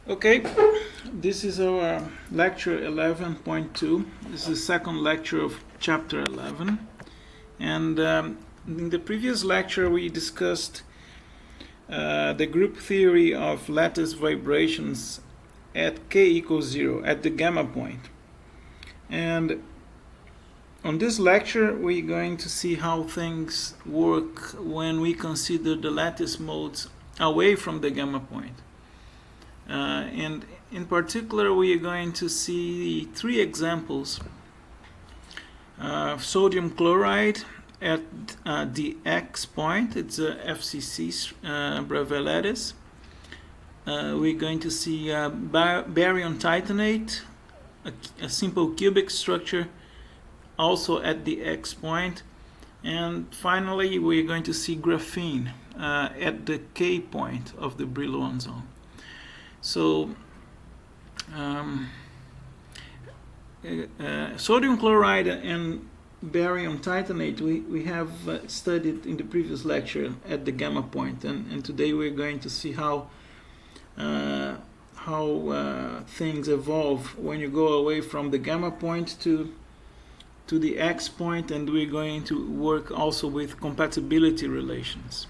Okay, this is our lecture 11.2. This is the second lecture of chapter 11. And in the previous lecture we discussed the group theory of lattice vibrations at k equals 0, at the gamma point. And on this lecture we're going to see how things work when we consider the lattice modes away from the gamma point. And in particular we are going to see three examples. Sodium chloride at the X point, it's a FCC Bravais lattice. We're going to see barium titanate, a simple cubic structure, also at the X point. And finally we're going to see graphene at the K point of the Brillouin zone. So, sodium chloride and barium titanate we have studied in the previous lecture at the gamma point, and today we're going to see how things evolve when you go away from the gamma point to the X point, and we're going to work also with compatibility relations.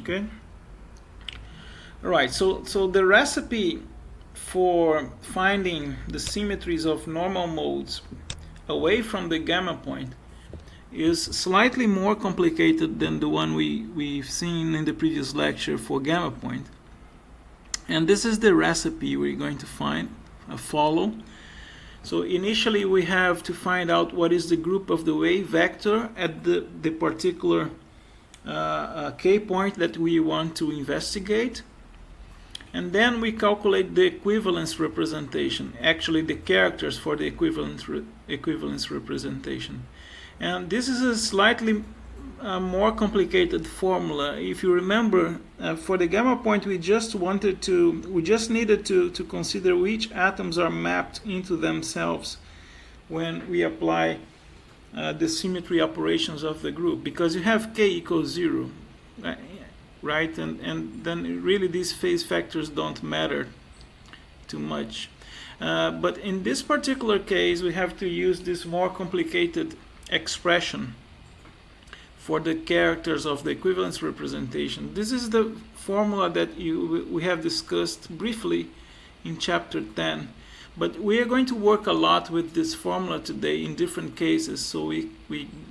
Okay. Alright, so the recipe for finding the symmetries of normal modes away from the gamma point is slightly more complicated than the one we've seen in the previous lecture for gamma point. And this is the recipe we're going to follow. So initially we have to find out what is the group of the wave vector at the particular K point that we want to investigate. And then we calculate the equivalence representation, actually the characters for the equivalence representation. And this is a slightly more complicated formula. If you remember, for the gamma point we just needed to consider which atoms are mapped into themselves when we apply the symmetry operations of the group, because you have k equals 0. Right, and then really these phase factors don't matter too much. But in this particular case, we have to use this more complicated expression for the characters of the equivalence representation. This is the formula that we have discussed briefly in chapter 10. But we are going to work a lot with this formula today in different cases, so we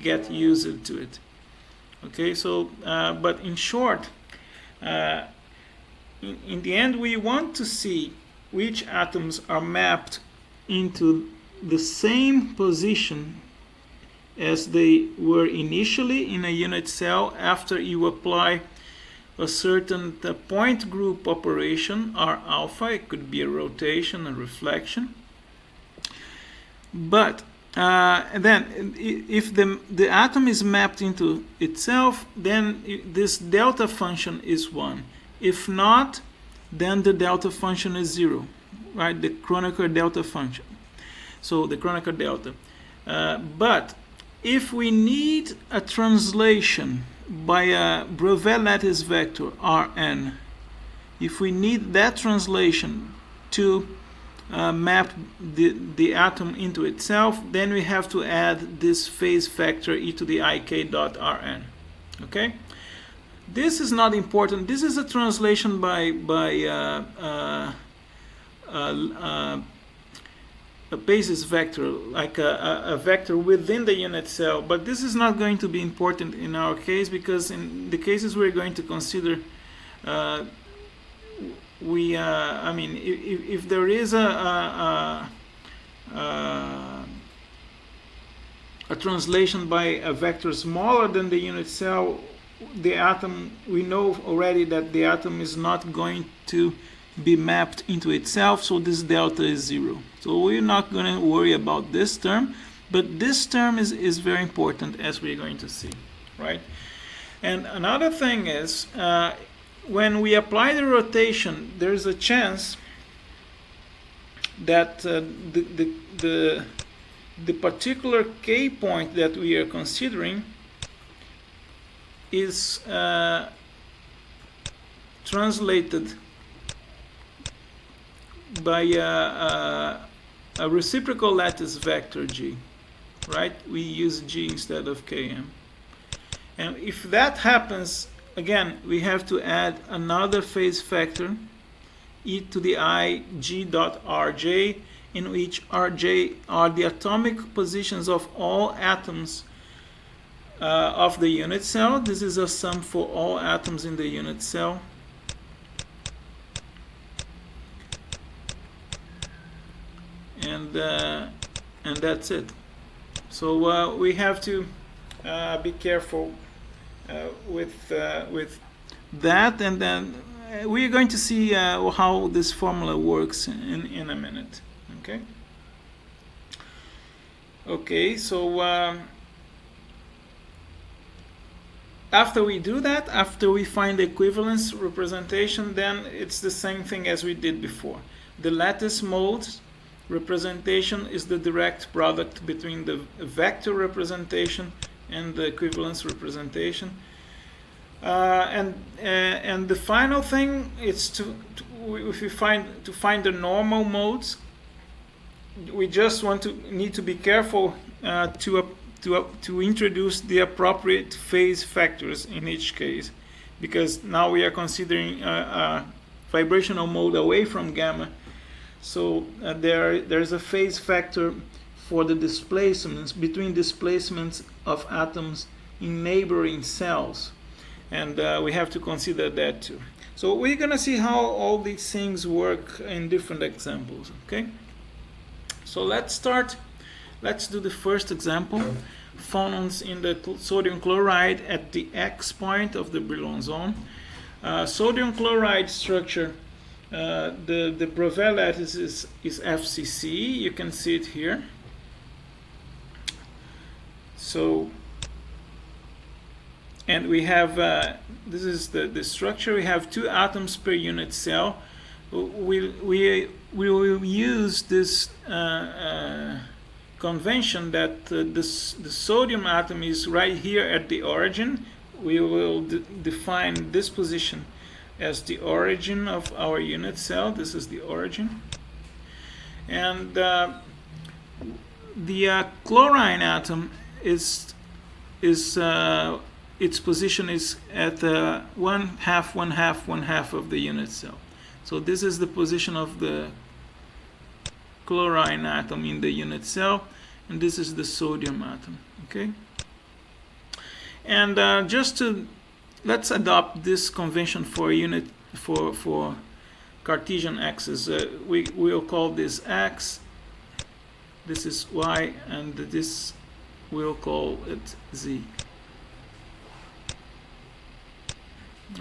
get used to it. Okay, so but in short, in the end we want to see which atoms are mapped into the same position as they were initially in a unit cell after you apply a certain point group operation, R alpha. It could be a rotation, a reflection. But then if the atom is mapped into itself, then this delta function is 1. If not, then the delta function is 0, right? The Kronecker delta function. So the Kronecker delta. But if we need a translation by a Bravais lattice vector Rn, if we need that translation to map the atom into itself, then we have to add this phase factor e to the ik dot Rn. Okay, this is not important. This is a translation by a basis vector, like a vector within the unit cell. But this is not going to be important in our case, because in the cases we're going to consider, I mean, if there is a translation by a vector smaller than the unit cell, the atom, we know already that the atom is not going to be mapped into itself, so this delta is 0. So we're not going to worry about this term, but this term is very important, as we're going to see, right? And another thing is, when we apply the rotation, there's a chance that the particular K point that we are considering is translated a reciprocal lattice vector G, right? We use G instead of Km. And if that happens, again, we have to add another phase factor, e to the I G dot Rj, in which Rj are the atomic positions of all atoms of the unit cell. This is a sum for all atoms in the unit cell. And that's it. So we have to be careful with that, and then we're going to see how this formula works in a minute. Okay, so after we do that, after we find the equivalence representation, then it's the same thing as we did before. The lattice modes representation is the direct product between the vector representation and the equivalence representation. And the final thing is to find the normal modes. We just need to be careful to introduce the appropriate phase factors in each case, because now we are considering a vibrational mode away from gamma. So there's a phase factor for the displacements, between displacements of atoms in neighboring cells, and we have to consider that too. So we're going to see how all these things work in different examples. Okay, so let's do the first example. Phonons in the sodium chloride at the X point of the Brillouin zone. Sodium chloride structure, the Brovell lattice is FCC. You can see it here. So, and we have, this is the structure. We have 2 atoms per unit cell. We will use this convention that the sodium atom is right here at the origin. We will define this position as the origin of our unit cell. This is the origin. And the chlorine atom its position is at 1/2, 1/2, 1/2 of the unit cell. So this is the position of the chlorine atom in the unit cell, and this is the sodium atom. Okay, and let's adopt this convention for unit for Cartesian axis. We will call this X, this is Y, and this we'll call it Z.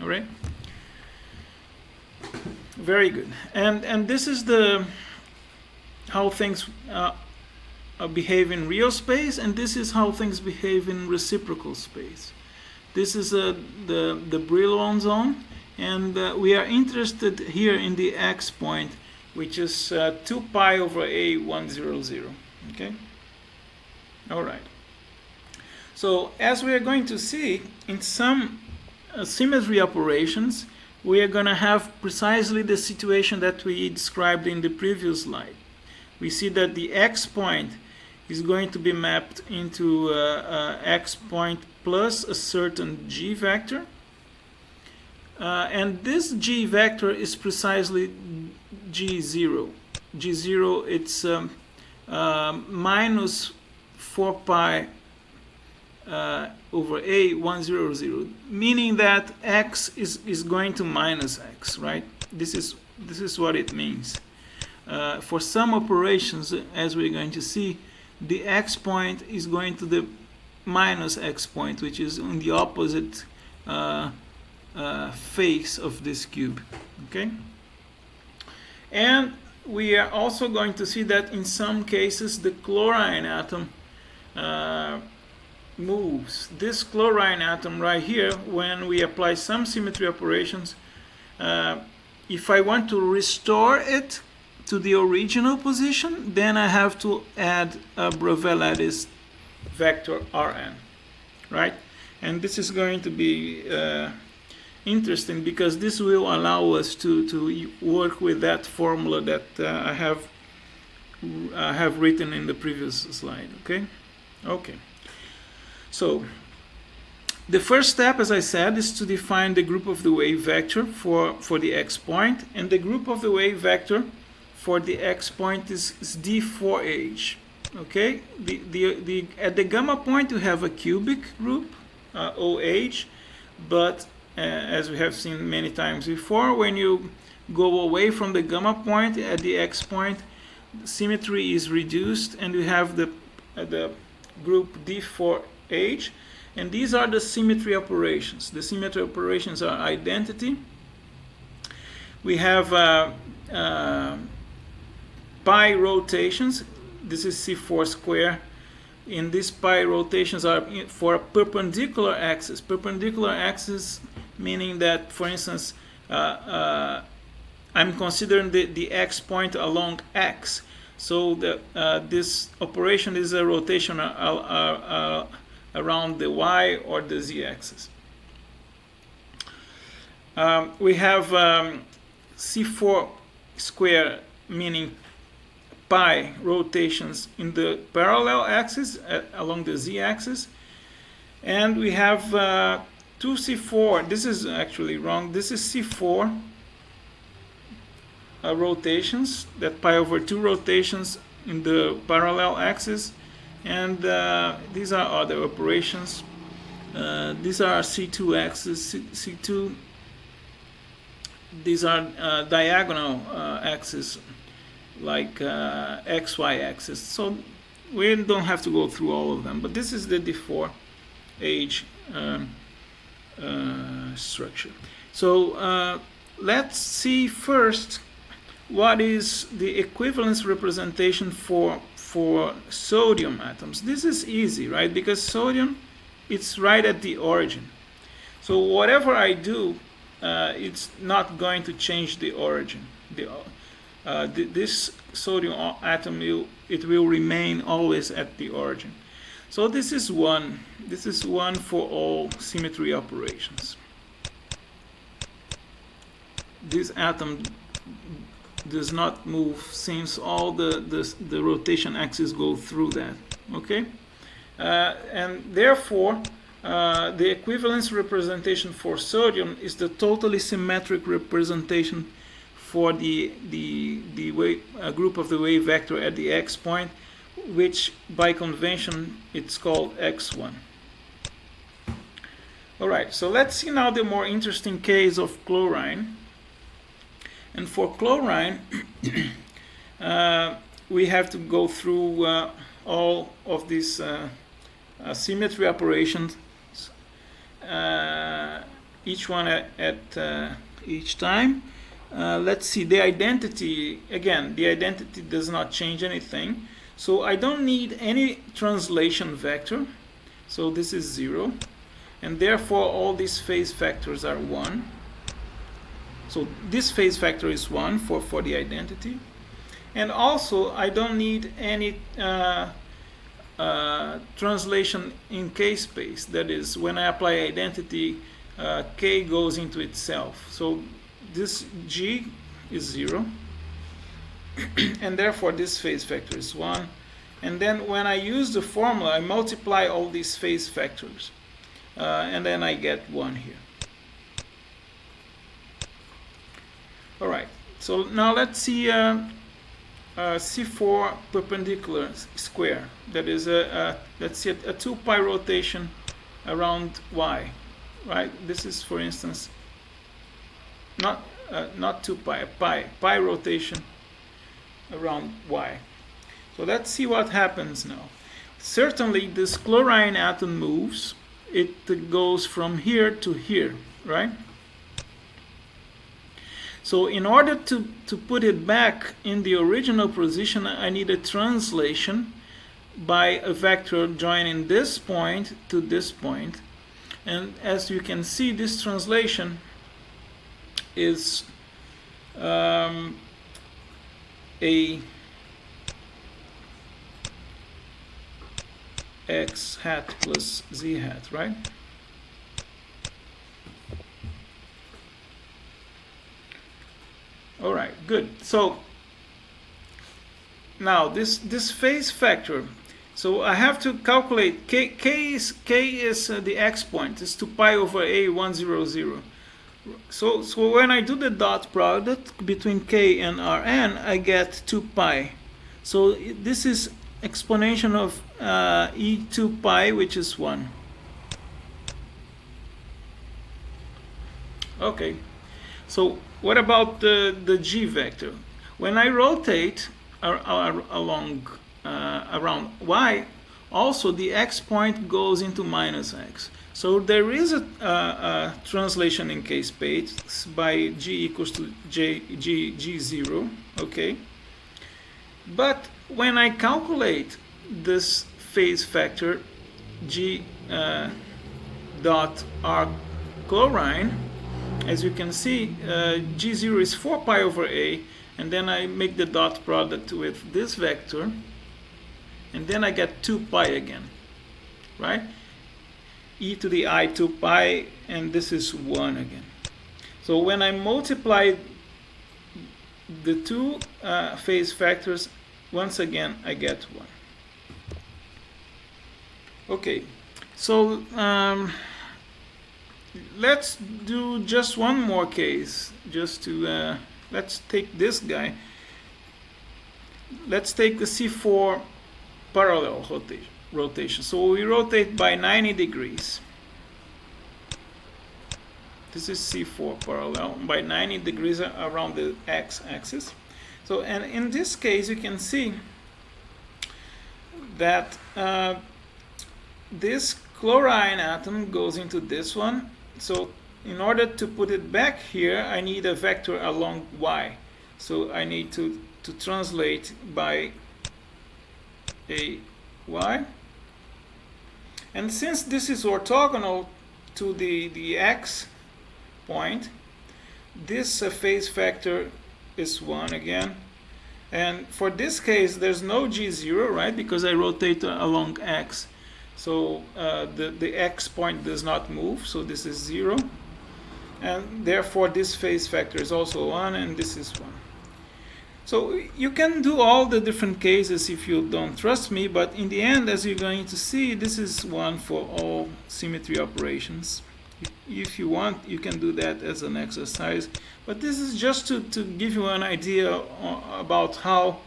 All right, very good. And this is how things behave in real space, and this is how things behave in reciprocal space. This is the Brillouin zone, and we are interested here in the X point, which is 2 pi over A 100. Okay, all right. So as we are going to see, in some symmetry operations, we are going to have precisely the situation that we described in the previous slide. We see that the X point is going to be mapped into X point plus a certain G vector. And this G vector is precisely G0. G0, it's minus 4 pi over A 100, meaning that X is going to minus X, right? This is what it means. For some operations, as we're going to see, the X point is going to the minus X point, which is on the opposite face of this cube. Okay? And we are also going to see that in some cases the chlorine atom moves. This chlorine atom right here, when we apply some symmetry operations, if I want to restore it to the original position, then I have to add a Brovell lattice vector Rn, right? And this is going to be interesting because this will allow us to work with that formula that I have written in the previous slide. Okay. So the first step, as I said, is to define the group of the wave vector for the x point, and the group of the wave vector for the x point is D4H. Okay, at the gamma point you have a cubic group, OH, but as we have seen many times before, when you go away from the gamma point at the x point, symmetry is reduced and you have the group D4H, and these are the symmetry operations. The symmetry operations are identity. We have pi rotations. This is C4 square. In these pi rotations are for a perpendicular axis. Perpendicular axis meaning that, for instance, I'm considering the x point along x. So this operation is a rotation around the y or the z axis. We have C4 square meaning pi rotations in the parallel axis along the z-axis, and we have 2C4. This is actually wrong. This is C4 rotations, that pi over 2 rotations in the parallel axis, and these are other operations. These are C2 axis, C2. These are diagonal axis, like XY axis. So we don't have to go through all of them, but this is the D4H structure. So let's see first what is the equivalence representation for sodium atoms. This is easy, right? Because sodium, it's right at the origin. So whatever I do, it's not going to change the origin. This sodium atom, it will remain always at the origin. So this is one. This is one for all symmetry operations. This atom does not move since all the rotation axes go through that. Okay, and therefore the equivalence representation for sodium is the totally symmetric representation for the group of the wave vector at the x point, which by convention it's called x1. Alright, so let's see now the more interesting case of chlorine. And for chlorine, we have to go through all of these symmetry operations, each one at each time. Let's see, the identity, again, the identity does not change anything. So I don't need any translation vector. So this is 0. And therefore all these phase factors are 1. So this phase factor is 1 for the identity. And also I don't need any translation in k space. That is, when I apply identity, k goes into itself. So this G is 0, and therefore this phase factor is 1. And then when I use the formula, I multiply all these phase factors, and then I get 1 here. Alright, so now let's see C4 perpendicular square. That is let's see a 2 pi rotation around y. Right? This is, for instance, not 2 pi, pi rotation around y. So let's see what happens now. Certainly this chlorine atom moves. It goes from here to here, right? So in order to put it back in the original position, I need a translation by a vector joining this point to this point. And as you can see, this translation is a x hat plus z hat, right? All right, good. So now this phase factor. So I have to calculate k is the x point. It's 2 pi over a 100. So when I do the dot product between k and Rn, I get 2 pi. So this is exponential of e2 pi, which is 1. Okay. So what about the g vector? When I rotate along around y, also the x point goes into minus x. So there is a translation in k space by g equals to g0, okay? But when I calculate this phase factor g dot r chlorine, as you can see, g0 is 4 pi over a, and then I make the dot product with this vector, and then I get 2 pi again, right? E to the I 2 pi, and this is 1 again. So when I multiply the two phase factors, once again I get 1. Okay, so let's do just one more case, just to let's take this guy. Let's take the C4 parallel rotation. So we rotate by 90 degrees. This is C4 parallel by 90 degrees around the x-axis. So, and in this case you can see that this chlorine atom goes into this one. So in order to put it back here, I need a vector along y. So I need to translate by a y. And since this is orthogonal to the x point, this phase factor is 1 again. And for this case, there's no g0, right? Because I rotate along x. So the x point does not move, so this is 0. And therefore, this phase factor is also 1, and this is 1. So you can do all the different cases if you don't trust me, but in the end, as you're going to see, this is one for all symmetry operations. If you want, you can do that as an exercise. But this is just to give you an idea about how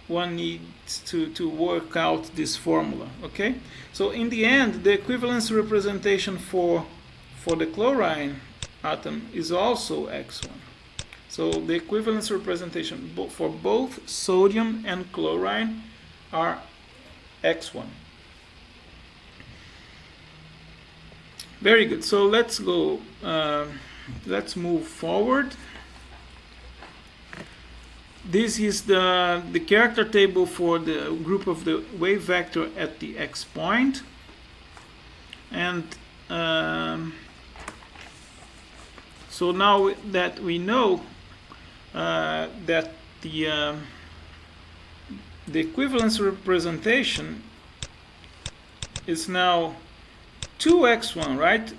one needs to work out this formula, okay? So in the end, the equivalence representation for the chlorine atom is also x1. So the equivalence representation for both sodium and chlorine are x1. Very good. So let's go. Let's move forward. This is the character table for the group of the wave vector at the x point, and so now that we know that the equivalence representation is now 2x1, right?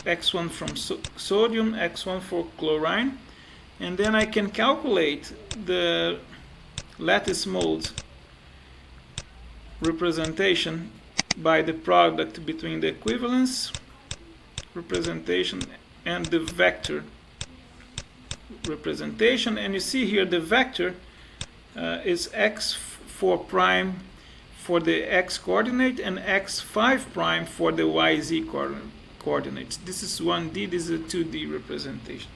X1 from sodium, x1 for chlorine, and then I can calculate the lattice modes representation by the product between the equivalence representation and the vector representation. And you see here the vector is x4 prime for the x coordinate and x5 prime for the yz coordinates. This is 1D, this is a 2D representation.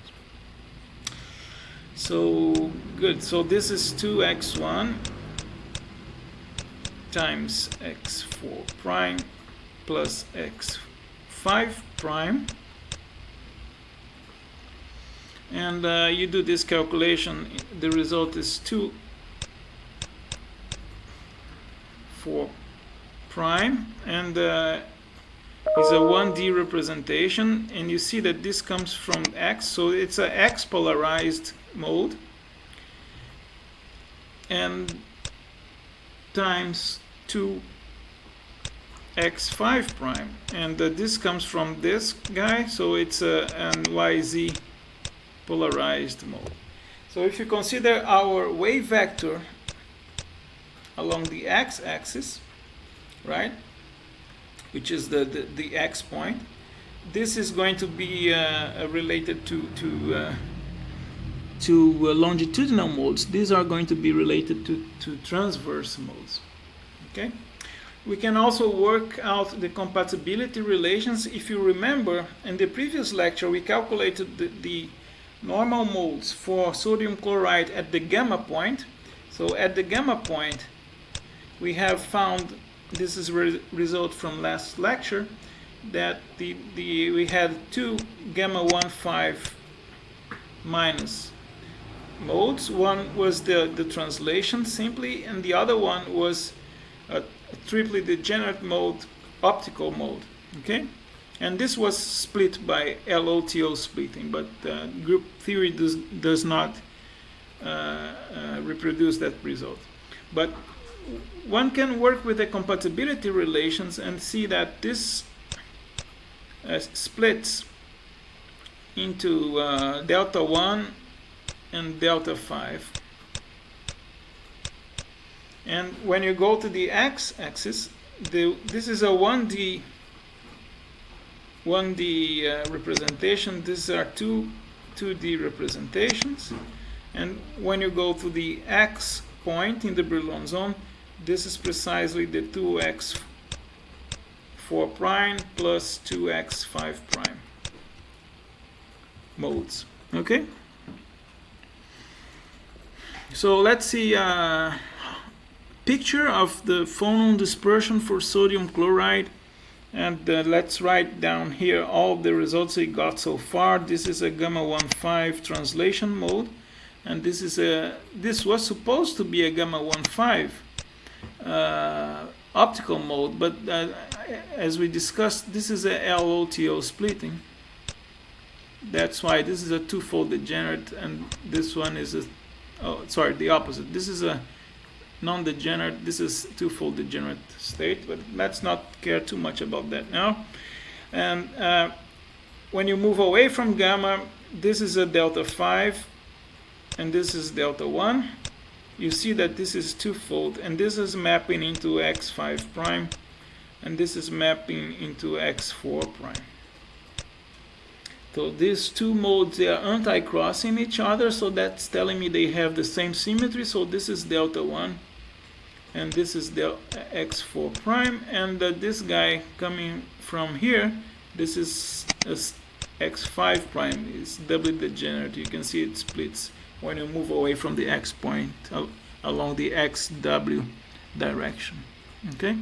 So good. So this is 2x1 times x4 prime plus x5 prime. And you do this calculation, the result is 2 4 prime, and is a 1D representation, and you see that this comes from x, so it's a x polarized mode, and times 2 x5 prime, and this comes from this guy, so it's an YZ polarized mode. So if you consider our wave vector along the x-axis, right, which is the x point, this is going to be related to longitudinal modes. These are going to be related to transverse modes. Okay. We can also work out the compatibility relations. If you remember, in the previous lecture, we calculated the normal modes for sodium chloride at the gamma point. So at the gamma point, we have found, this is a result from last lecture, that we had two gamma 1,5 minus modes. One was the translation simply, and the other one was a triply degenerate mode, optical mode. Okay, and this was split by LOTO splitting, but group theory does not reproduce that result. But one can work with the compatibility relations and see that this splits into delta 1 and delta 5. And when you go to the x-axis, this is a 1D representation. These are 2D representations. And when you go to the x point in the Brillouin zone, this is precisely the 2x4' plus 2x5' modes. Okay? So let's see a picture of the phonon dispersion for sodium chloride, and let's write down here all the results we got so far. This is a gamma 1,5 translation mode, and this was supposed to be a gamma 1,5 optical mode, but as we discussed, this is a LOTO splitting. That's why this is a twofold degenerate, and this one is the opposite. This is a non-degenerate, this is twofold degenerate state, but let's not care too much about that now. And when you move away from gamma, this is a delta 5 and this is delta 1. You see that this is twofold, and this is mapping into x5' and this is mapping into x4'. So these two modes, they are anti-crossing each other, so that's telling me they have the same symmetry. So this is delta 1 and this is the x4', and this guy coming from here, this is x5', is doubly degenerate. You can see it splits when you move away from the x point along the xw direction. Okay,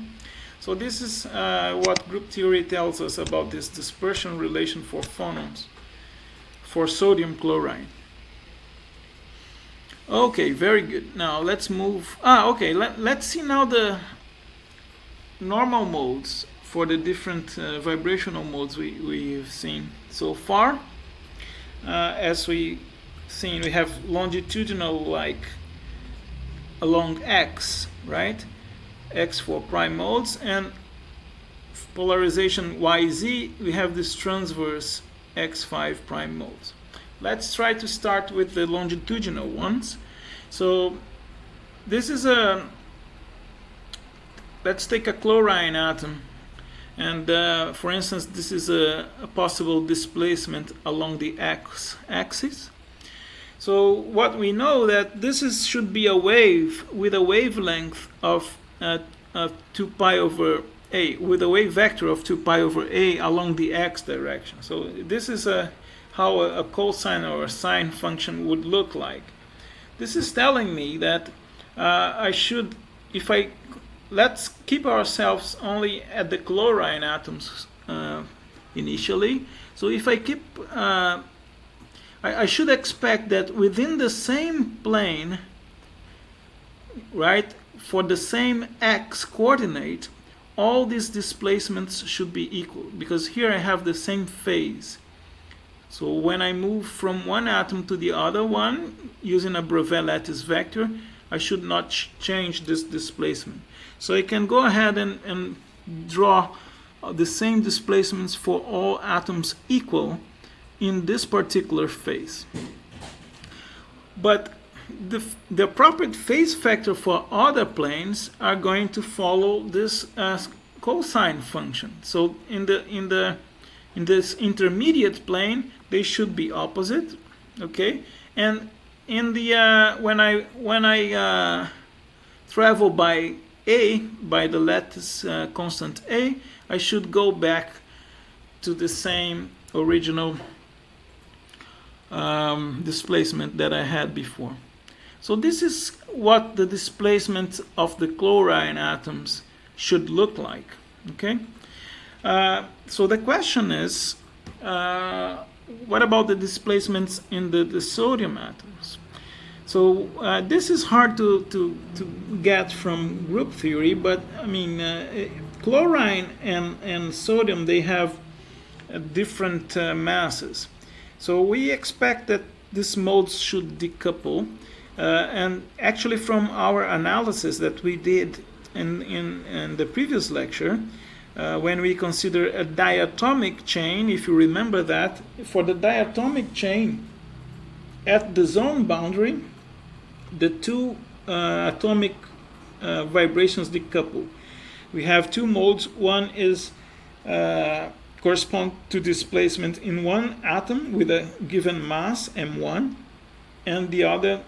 so this is what group theory tells us about this dispersion relation for phonons for sodium chloride. Okay, very good. Now let's move. Let's see now the normal modes for the different vibrational modes we've seen so far. As we've seen, we have longitudinal, like along x, right? x4' modes, and polarization YZ, we have this transverse x5' modes. Let's try to start with the longitudinal ones. So this is let's take a chlorine atom, and for instance, this is a possible displacement along the x-axis. So what we know that this should be a wave with a wavelength of 2 pi over a, with a wave vector of 2 pi over a along the x direction. So this is how a cosine or a sine function would look like. This is telling me that let's keep ourselves only at the chlorine atoms initially. So if I keep, I should expect that within the same plane, right, for the same x coordinate, all these displacements should be equal, because here I have the same phase. So when I move from one atom to the other one using a Brovais lattice vector, I should not change this displacement. So I can go ahead and draw the same displacements for all atoms equal in this particular phase. But the appropriate phase factor for other planes are going to follow this cosine function. So in this intermediate plane, they should be opposite, okay? And in the when I travel by the lattice constant a, I should go back to the same original displacement that I had before. So this is what the displacement of the chlorine atoms should look like. Okay. So the question is, what about the displacements in the sodium atoms? So this is hard to get from group theory, but I mean, chlorine and sodium, they have different masses. So we expect that these modes should decouple. And actually, from our analysis that we did in the previous lecture, when we consider a diatomic chain, if you remember that, for the diatomic chain, at the zone boundary, the two atomic vibrations decouple. We have two modes. One is correspond to displacement in one atom with a given mass m1, and the other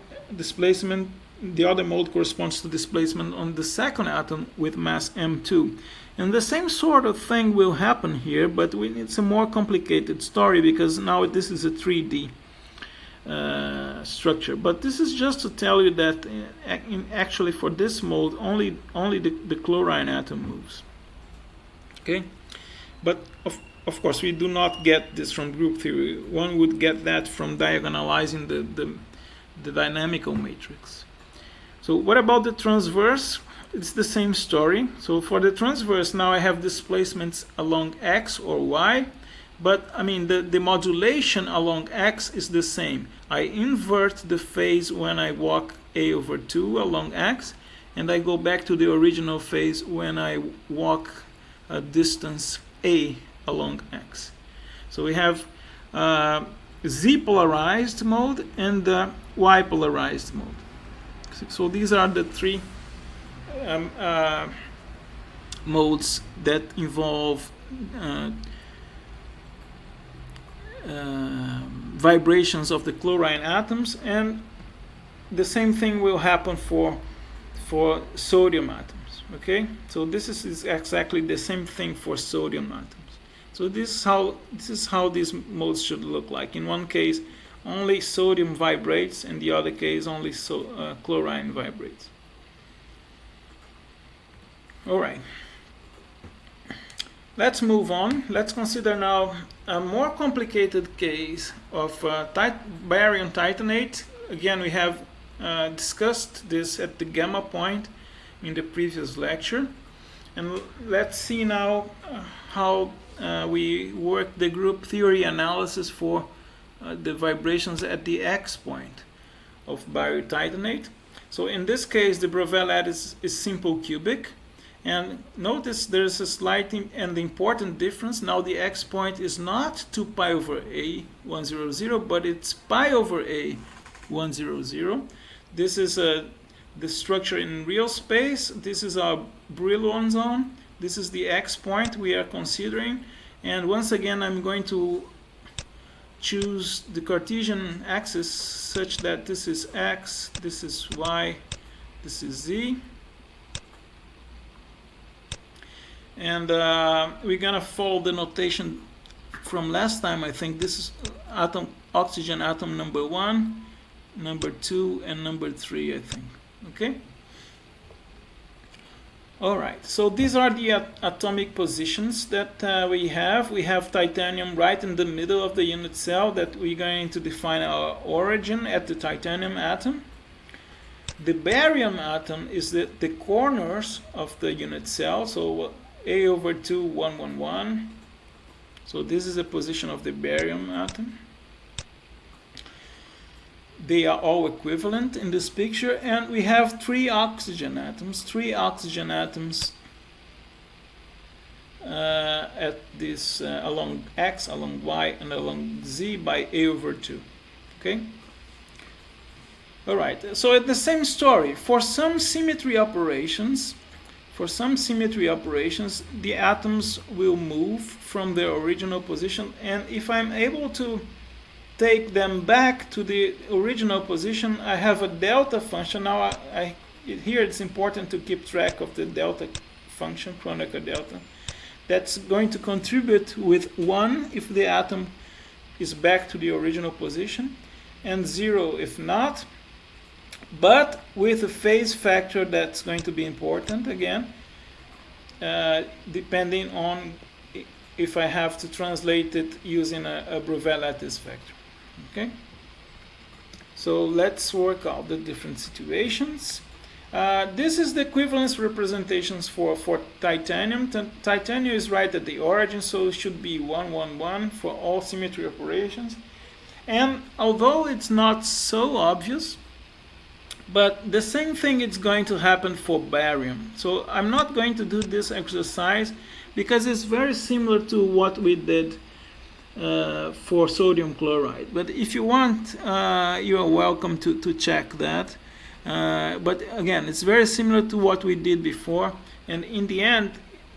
mode corresponds to displacement on the second atom with mass m2. And the same sort of thing will happen here, but it's a more complicated story because now this is a 3D structure. But this is just to tell you that actually for this mode only the chlorine atom moves. Okay, but of course we do not get this from group theory. One would get that from diagonalizing the dynamical matrix. So what about the transverse? It's the same story. So for the transverse, now I have displacements along x or y, but I mean the modulation along x is the same. I invert the phase when I walk a/2 along x, and I go back to the original phase when I walk a distance a along x. So we have z-polarized mode and the y-polarized mode. So these are the three modes that involve vibrations of the chlorine atoms, and the same thing will happen for sodium atoms. Okay, so this is exactly the same thing for sodium atoms. So this is how these modes should look like. In one case, only sodium vibrates, in the other case, only chlorine vibrates. All right. Let's move on. Let's consider now a more complicated case of barium titanate. Again, we have discussed this at the gamma point in the previous lecture. And let's see now how we work the group theory analysis for the vibrations at the x point of barium titanate. So in this case, the Brovell lattice is simple cubic. And notice there's a slight and important difference. Now the x point is not 2 pi over a 100, but it's pi over a 100. This is the structure in real space. This is our Brillouin zone. This is the x point we are considering. And once again, I'm going to choose the Cartesian axis such that this is x, this is y, this is z. And we're gonna follow the notation from last time. I think this is oxygen atom number 1, number 2, and number 3, I think. Okay? All right, so these are the atomic positions that we have. We have titanium right in the middle of the unit cell that we're going to define our origin at the titanium atom. The barium atom is the corners of the unit cell, so a/2, 1, 1, 1. So this is the position of the barium atom. They are all equivalent in this picture, and we have three oxygen atoms at this along x, along y, and along z by a/2. Okay. All right, so it's the same story. For some symmetry operations, the atoms will move from their original position, and if I'm able to take them back to the original position, I have a delta function. Now, here it's important to keep track of the delta function, Kronecker delta. That's going to contribute with 1 if the atom is back to the original position, and 0 if not, but with a phase factor that's going to be important again, depending on if I have to translate it using a Brouwer lattice factor. Okay, so let's work out the different situations. This is the equivalence representations for titanium. Titanium is right at the origin, so it should be 1, 1, 1 for all symmetry operations. And although it's not so obvious, but the same thing is going to happen for barium. So I'm not going to do this exercise because it's very similar to what we did for sodium chloride. But if you want, you are welcome to check that. But again, it's very similar to what we did before. And in the end,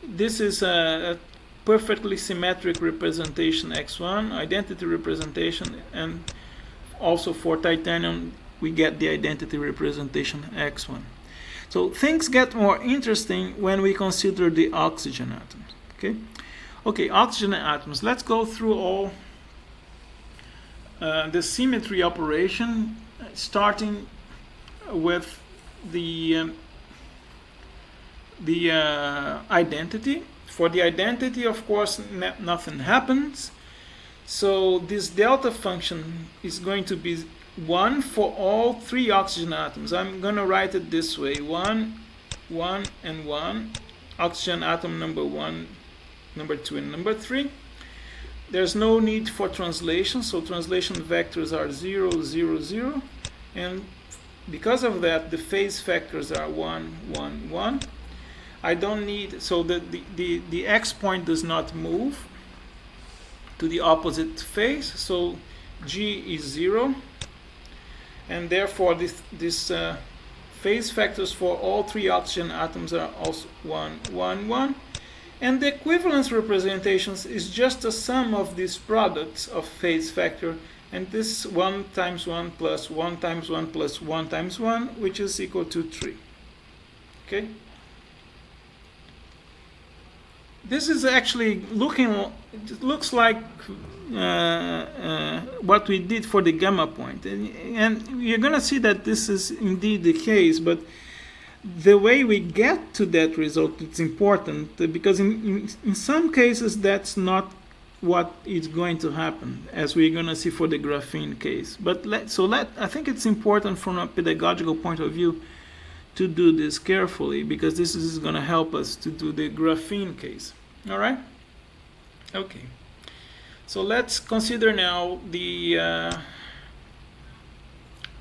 this is a perfectly symmetric representation x1, identity representation, and also for titanium, we get the identity representation x1. So things get more interesting when we consider the oxygen atoms. Okay, oxygen atoms. Let's go through all the symmetry operation, starting with the identity. For the identity, of course, nothing happens. So this delta function is going to be 1 for all 3 oxygen atoms. I'm going to write it this way: 1, 1, and 1. Oxygen atom number 1, number 2, and number 3. There's no need for translation, so translation vectors are 0, 0, 0. And because of that, the phase factors are 1, 1, 1. I don't need, so the x point does not move to the opposite phase, so G is 0. And therefore, this phase factors for all 3 oxygen atoms are also 1, 1, 1. And the equivalence representations is just a sum of these products of phase factor, and this 1 times 1 plus 1 times 1 plus 1 times 1, which is equal to 3. Okay? This is actually it looks like what we did for the gamma point. And you're going to see that this is indeed the case, but the way we get to that result is important, because in some cases that's not what is going to happen, as we're going to see for the graphene case. But I think it's important from a pedagogical point of view to do this carefully, because this is going to help us to do the graphene case. All right? Okay. So let's consider now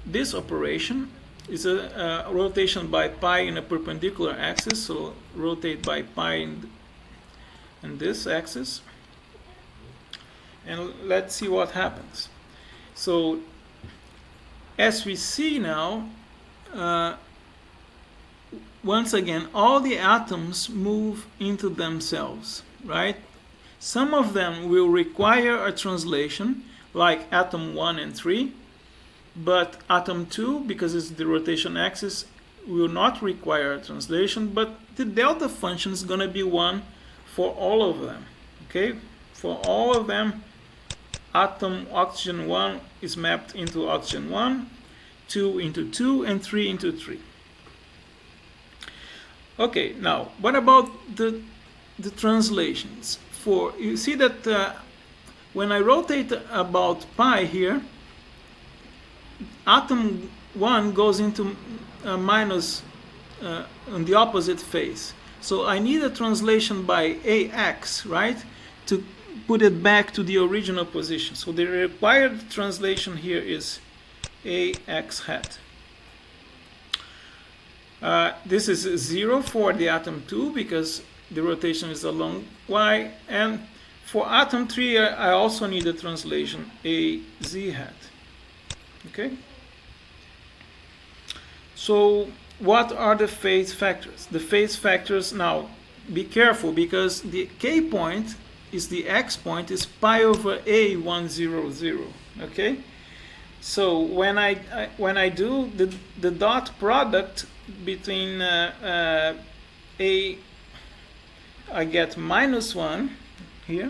this operation is a rotation by pi in a perpendicular axis. So rotate by pi in this axis. And let's see what happens. So as we see now, once again, all the atoms move into themselves, right? Some of them will require a translation, like atom 1 and 3, but atom 2, because it's the rotation axis, will not require a translation, but the delta function is going to be 1 for all of them, okay? For all of them, atom oxygen 1 is mapped into oxygen 1, 2 into 2, and 3 into 3. Okay, now, what about the translations? You see that when I rotate about pi here, atom 1 goes into minus on the opposite phase. So I need a translation by AX, right, to put it back to the original position. So the required translation here is AX hat. This is 0 for the atom 2 because the rotation is along y, and for atom 3 I also need a translation AZ hat. Okay? So what are the phase factors? The phase factors, now be careful, because the k point is the x point is pi over a100. Okay, so when I do the dot product between a, I get -1 here,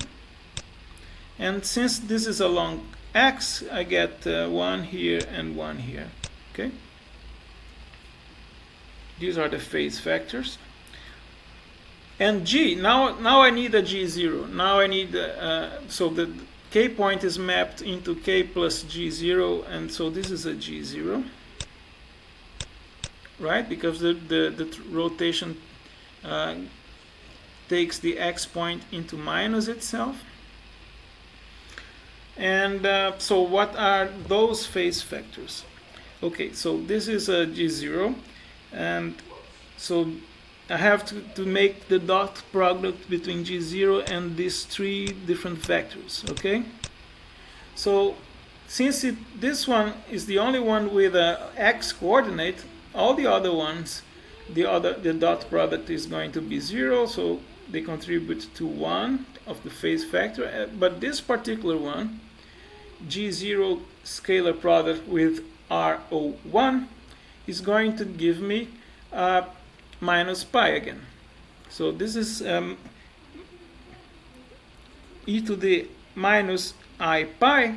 and since this is along x, I get 1 here and 1 here. Okay, these are the phase factors. And g, now I need a g0. Now I need so the k point is mapped into k plus g0, and so this is a g0, right? Because the rotation takes the x point into minus itself. And so what are those phase factors? Okay, so this is a g0, and so I have to make the dot product between g0 and these three different vectors. Okay, so since this one is the only one with a x coordinate, all the other ones, the dot product is going to be 0, so they contribute to 1 of the phase factor. But this particular one, g0 scalar product with RO1, is going to give me minus pi again. So this is e to the minus I pi,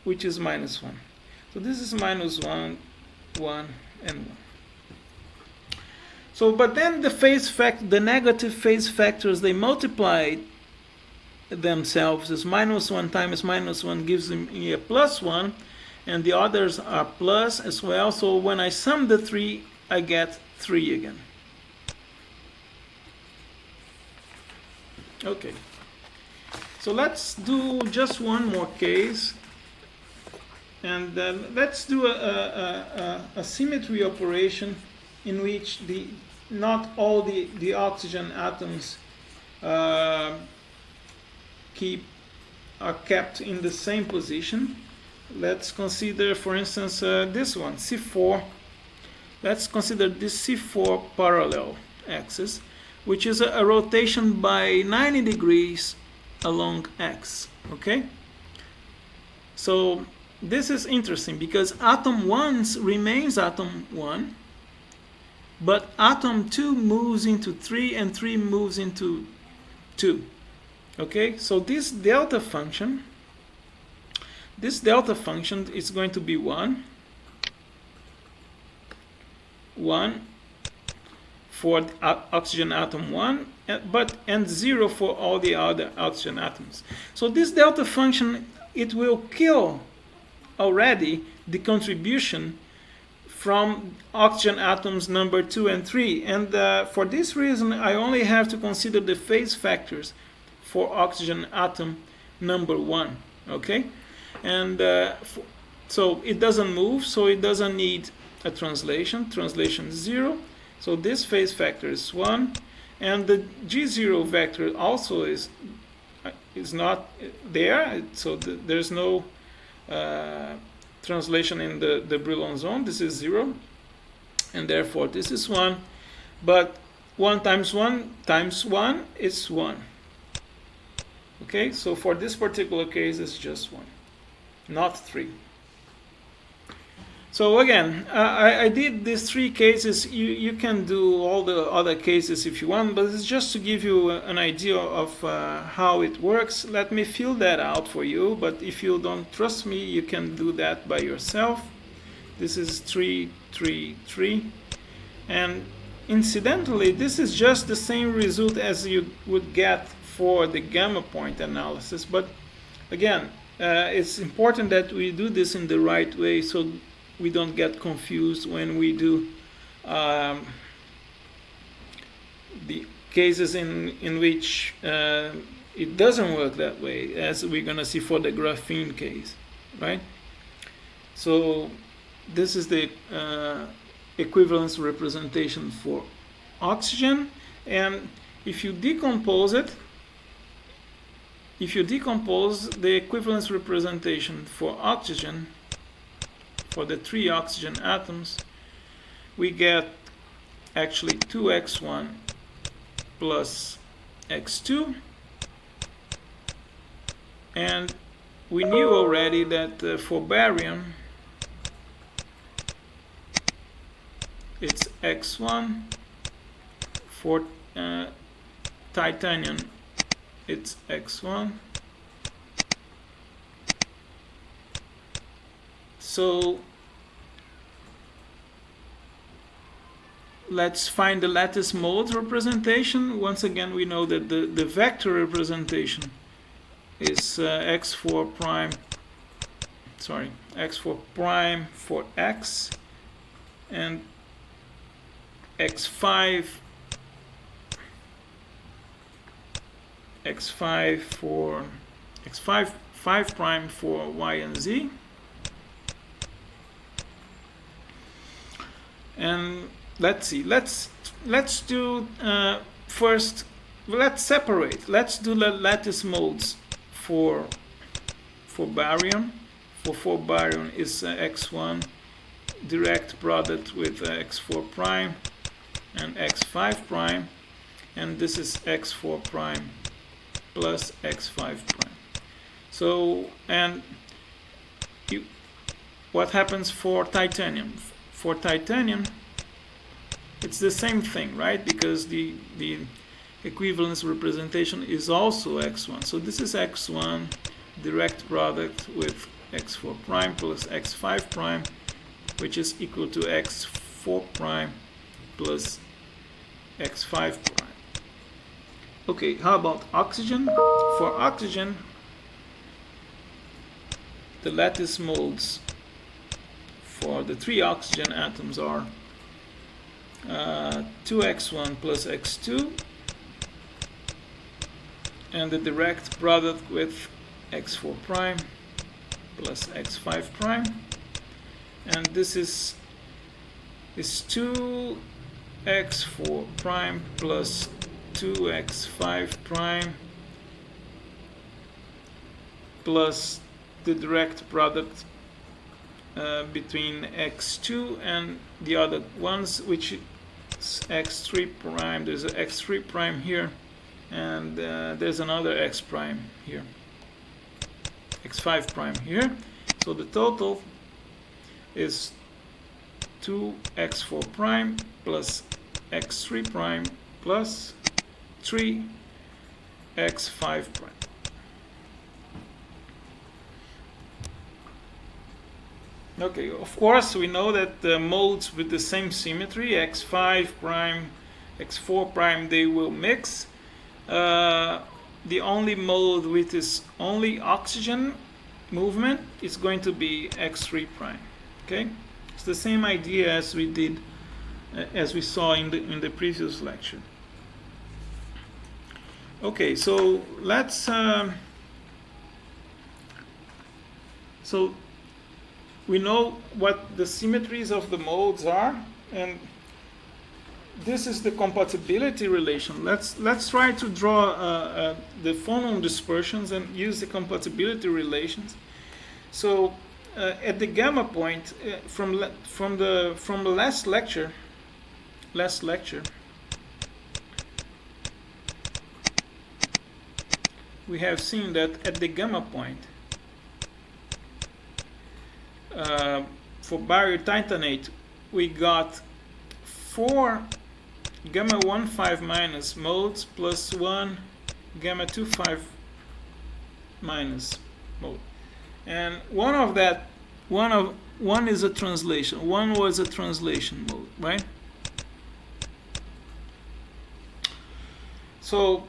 which is -1. So this is -1, 1, and 1. So, but then the negative phase factors, they multiply themselves as -1 times -1 gives me a +1, and the others are plus as well. So when I sum the three, I get 3 again. Okay, so let's do just one more case, and let's do a symmetry operation in which not all the oxygen atoms are kept in the same position. Let's consider, for instance, this one, C4. Let's consider this C4 parallel axis, which is a rotation by 90 degrees along x. Okay, so this is interesting because atom 1 remains atom 1, but atom 2 moves into 3 and 3 moves into 2. Okay, so this delta function is going to be 1 for oxygen atom 1, and 0 for all the other oxygen atoms. So this delta function, it will kill already the contribution from oxygen atoms number 2 and 3. And for this reason, I only have to consider the phase factors for oxygen atom number 1. Okay? And so it doesn't move, so it doesn't need a translation. Translation 0. So this phase factor is 1, and the G0 vector also is not there, so there's no translation in the Brillouin zone. This is 0, and therefore this is 1, but 1 times 1 times 1 is 1. Okay, so for this particular case it's just 1, not 3. So again, I did these 3 cases. You can do all the other cases if you want, but it's just to give you an idea of how it works. Let me fill that out for you, but if you don't trust me, you can do that by yourself. This is 3, 3, 3. And incidentally, this is just the same result as you would get for the gamma point analysis. But again, it's important that we do this in the right way, so we don't get confused when we do the cases in which it doesn't work that way, as we're going to see for the graphene case, right? So this is the equivalence representation for oxygen, and if you decompose it, the equivalence representation for oxygen, for the 3 oxygen atoms, we get actually 2x1 plus x2, and we knew already that for barium it's x1, for titanium it's x1. So let's find the lattice modes representation. Once again, we know that the vector representation is x4 prime, x4 prime for x, and x5 for x5 5 prime for y and z. And let's see, let's do first, let's separate, let's do the lattice modes for barium. For barium is x1 direct product with x4 prime and x5 prime, and this is x4 prime plus x5 prime. So, and what happens for titanium? For titanium, it's the same thing, right? Because the equivalence representation is also x1. So this is x1 direct product with x4 prime plus x5 prime, which is equal to x4 prime plus x5 prime. Okay, how about oxygen? For oxygen, the lattice modes for the 3 oxygen atoms are 2x1 plus x2, and the direct product with x4 prime plus x5 prime, and this is 2x4 prime plus 2x5 prime plus the direct product between x2 and the other ones, which is x3 prime. There's an x3 prime here, and there's another x prime here, x5 prime here. So the total is 2x4 prime plus x3 prime plus 3x5 prime. Okay, of course we know that the modes with the same symmetry, x5 prime, x4 prime, they will mix. The only mode with this only oxygen movement is going to be x3 prime. Okay, it's the same idea as we did, as we saw in the previous lecture. Okay, so let's so we know what the symmetries of the modes are, and this is the compatibility relation. Let's try to draw the phonon dispersions and use the compatibility relations. So at the gamma point, from the last lecture, we have seen that at the gamma point, for barytitanate, we got 4 gamma 1,5 minus modes plus 1 gamma 2,5 minus mode, and one is a translation. One was a translation mode, right? So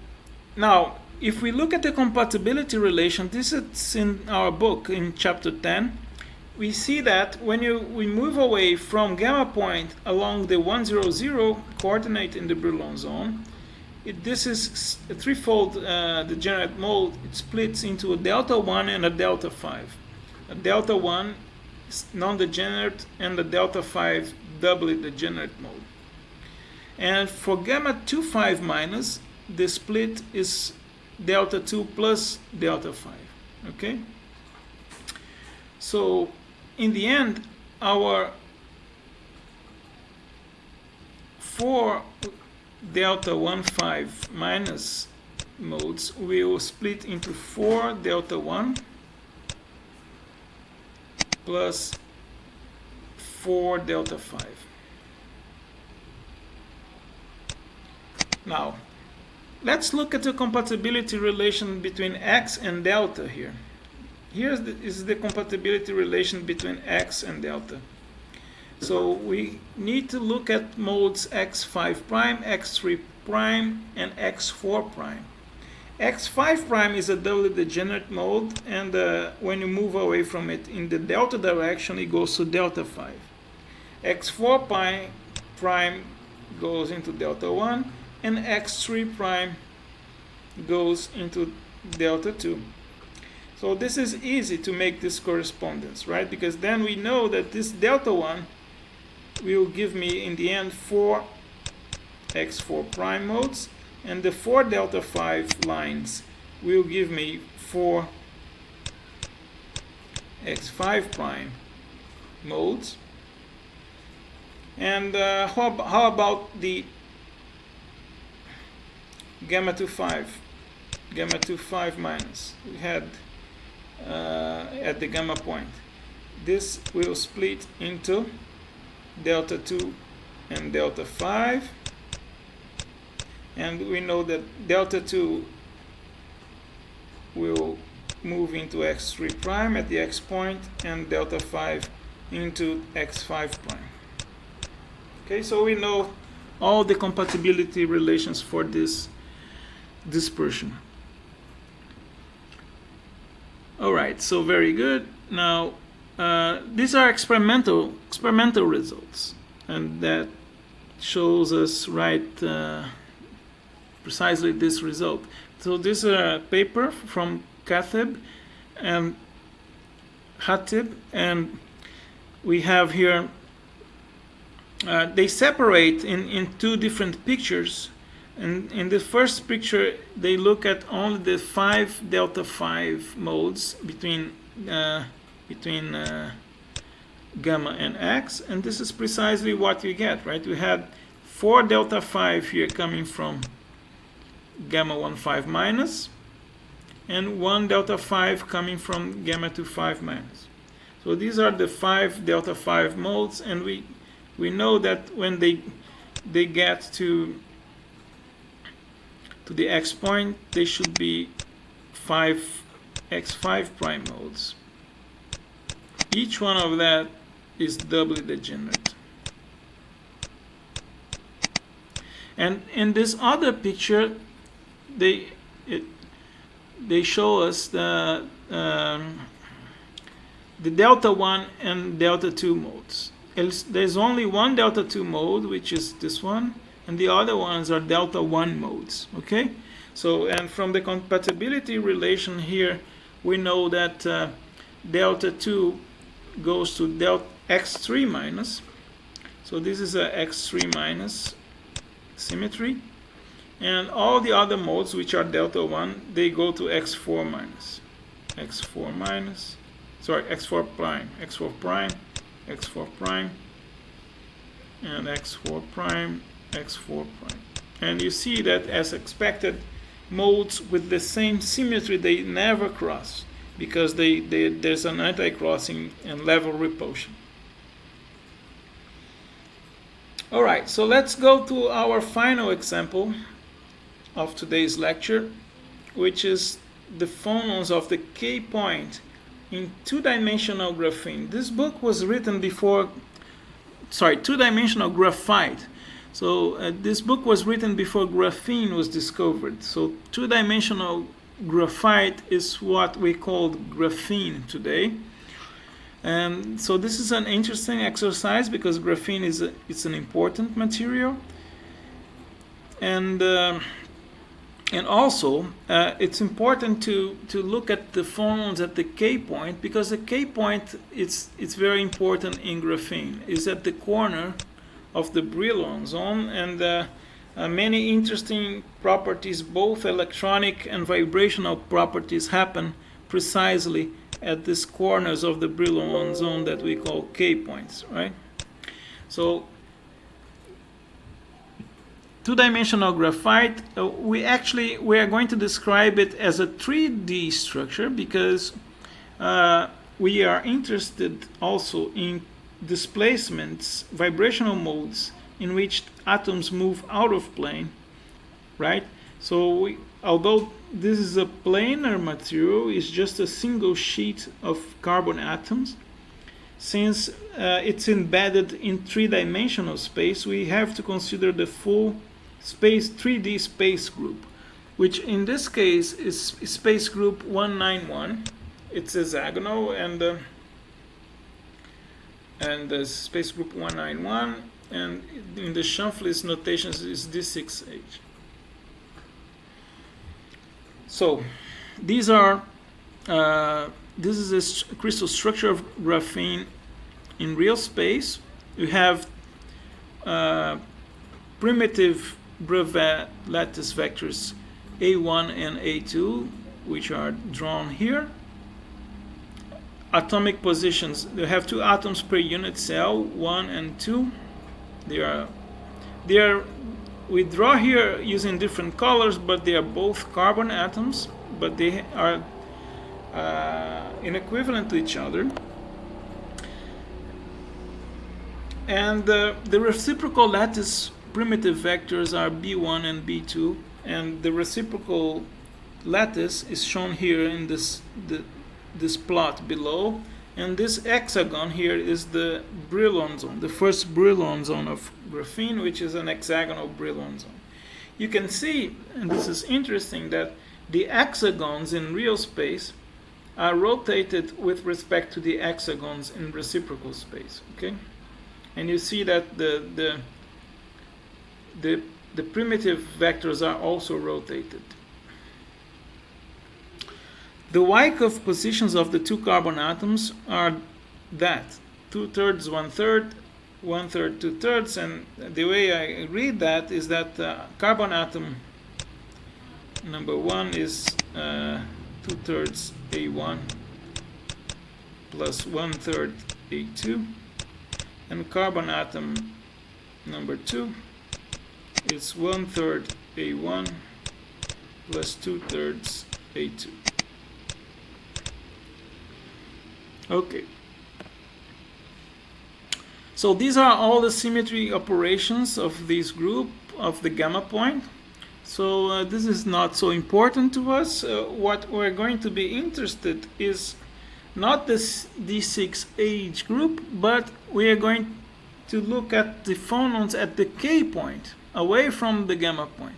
now, if we look at the compatibility relation, this is in our book in chapter 10. We see that when we move away from gamma point along the 1, 0 coordinate in the Brillouin zone, this is a threefold degenerate mode. It splits into a delta 1 and a delta 5. A delta 1 is non-degenerate, and the delta 5 doubly degenerate mode. And for gamma 2,5 minus, the split is delta 2 plus delta 5. Okay? So in the end, our 4 delta 1 5 minus modes will split into 4 delta 1 plus 4 delta 5. Now, let's look at the compatibility relation between x and delta here. Here is the compatibility relation between x and delta. So we need to look at modes x5 prime, x3 prime, and x4 prime. x5 prime is a doubly degenerate mode, and when you move away from it in the delta direction, it goes to delta 5. x4 prime goes into delta 1, and x3 prime goes into delta 2. So this is easy to make this correspondence, right? Because then we know that this delta 1 will give me in the end 4 x4 prime modes, and the 4 delta 5 lines will give me 4 x5 prime modes. And how about the gamma 2 5 minus we had at the gamma point? This will split into delta 2 and delta 5, and we know that delta 2 will move into x3 prime at the x point, and delta 5 into x5 prime. Okay, so we know all the compatibility relations for this dispersion. Alright, so very good. Now these are experimental results, and that shows us precisely this result. So this is a paper from Khatib and Khatib, and we have here they separate in two different pictures. And in the first picture, they look at only the 5 delta 5 modes between gamma and x, and this is precisely what you get, right? We had 4 delta 5 here coming from gamma 1 5 minus, and 1 delta 5 coming from gamma 2 5 minus. So these are the 5 delta 5 modes, and we know that when they get to the x point, they should be 5 x5 prime modes. Each one of that is doubly degenerate. And in this other picture, they show us the delta 1 and delta 2 modes. There's only one delta 2 mode, which is this one, and the other ones are delta 1 modes. Okay, so and from the compatibility relation here, we know that delta 2 goes to delta x3 minus. So this is a x3 minus symmetry, and all the other modes, which are delta 1, they go to x4 minus, x4 prime, x4 prime, x4 prime, and x4 prime, x4 prime. And you see that, as expected, modes with the same symmetry, they never cross, because there's an anti-crossing and level repulsion. Alright, so let's go to our final example of today's lecture, which is the phonons of the K point in two-dimensional graphene. This book was written before, two-dimensional graphite. So this book was written before graphene was discovered. So two-dimensional graphite is what we call graphene today. And so this is an interesting exercise, because graphene it's an important material, and also it's important to look at the phonons at the K point, because the K point it's very important in graphene. It's at the corner of the Brillouin zone, and many interesting properties, both electronic and vibrational properties, happen precisely at these corners of the Brillouin zone that we call K points, right? So two-dimensional graphite, we are going to describe it as a 3D structure because we are interested also in displacements, vibrational modes in which atoms move out of plane, right? So although this is a planar material, it's just a single sheet of carbon atoms. Since it's embedded in three-dimensional space, we have to consider the full space 3D space group, which in this case is space group 191. It's hexagonal, and the space group 191, and in the Schoenflies notations is D6H. So these are this is a crystal structure of graphene in real space. We have primitive Bravais lattice vectors A1 and A2, which are drawn here. Atomic positions, they have 2 atoms per unit cell, 1 and 2. We draw here using different colors, but they are both carbon atoms, but they are inequivalent to each other. And the reciprocal lattice primitive vectors are B1 and B2, and the reciprocal lattice is shown here in this plot below, and this hexagon here is the Brillouin zone, the first Brillouin zone of graphene, which is an hexagonal Brillouin zone. You can see, and this is interesting, that the hexagons in real space are rotated with respect to the hexagons in reciprocal space. Okay, and you see that the primitive vectors are also rotated. The Wyckoff positions of the 2 carbon atoms are that 2/3, 1/3, 1/3, 2/3, and the way I read that is that carbon atom number 1 is 2/3 A1 plus 1/3 A2, and carbon atom number 2 is 1/3 A1 plus 2/3 A2. Okay. So these are all the symmetry operations of this group of the gamma point. So this is not so important to us. What we're going to be interested is not this D6H group, but we are going to look at the phonons at the K point, away from the gamma point.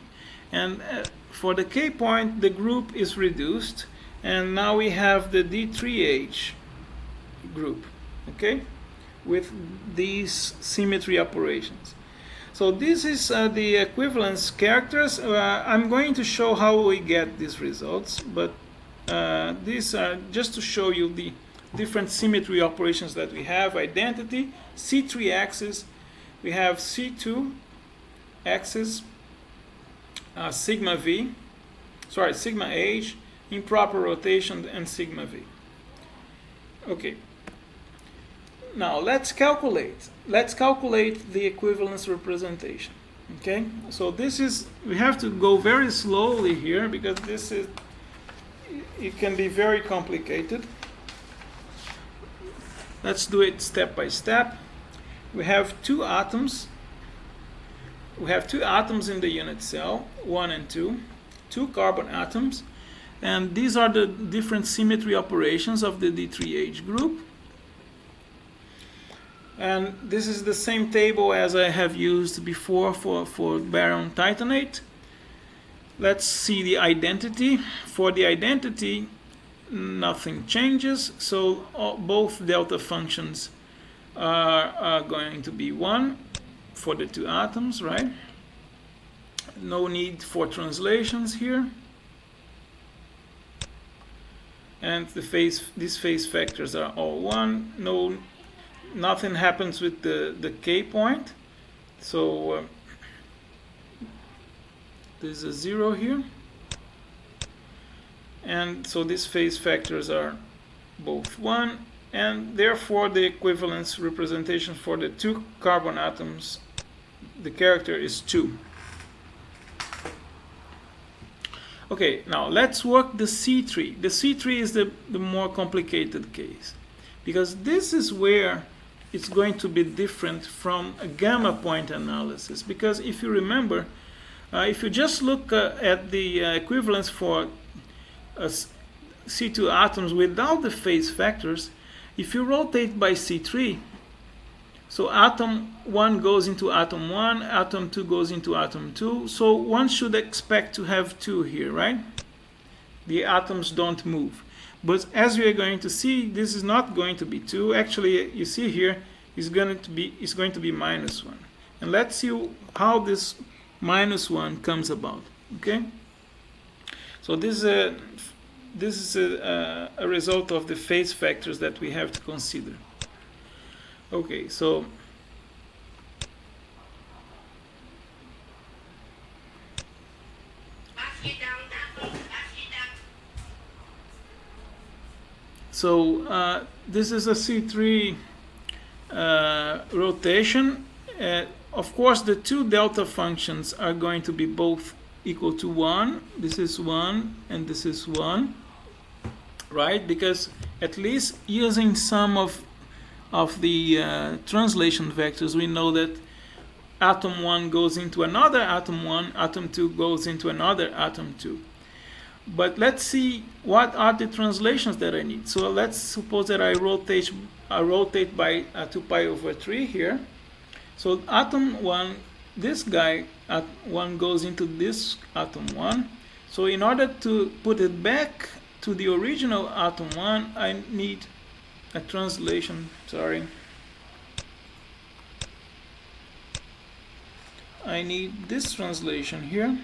And for the K point, the group is reduced, and now we have the D3H group, okay, with these symmetry operations. So this is the equivalence characters. I'm going to show how we get these results, but these are just to show you the different symmetry operations that we have. Identity, C3 axis, we have C2 axis, sigma H, improper rotation, and sigma V. Okay. Now let's calculate the equivalence representation. Okay, so we have to go very slowly here because it can be very complicated. Let's do it step by step. We have 2 atoms. We have 2 atoms in the unit cell, 1 and 2, 2 carbon atoms, and these are the different symmetry operations of the D3H group. And this is the same table as I have used before for barium titanate. Let's see the identity. For the identity, nothing changes, so both delta functions are going to be 1 for the 2 atoms, right? No need for translations here. And these phase factors are all 1. Nothing happens with the K point, so there's a 0 here, and so these phase factors are both 1, and therefore the equivalence representation for the 2 carbon atoms, the character is 2. Okay, now let's work the C3. The C3 is the more complicated case, because this is where it's going to be different from a gamma point analysis. Because if you remember, if you just look at the equivalence for C2 atoms without the phase factors, if you rotate by C3, so atom 1 goes into atom 1, atom 2 goes into atom 2, so one should expect to have 2 here, right? The atoms don't move. But as we are going to see, this is not going to be 2. Actually, you see here, it's going to be -1. And let's see how this -1 comes about, okay? So this is a result of the phase factors that we have to consider. Okay, so this is a C3 rotation. Of course, the two delta functions are going to be both equal to 1. This is 1 and this is 1, right? Because at least using some of the translation vectors, we know that atom 1 goes into another atom 1, atom 2 goes into another atom 2. But let's see what are the translations that I need. So let's suppose that I rotate by 2 pi over 3 here. So atom 1, this guy at 1 goes into this atom 1. So in order to put it back to the original atom 1, I need a translation, I need this translation here.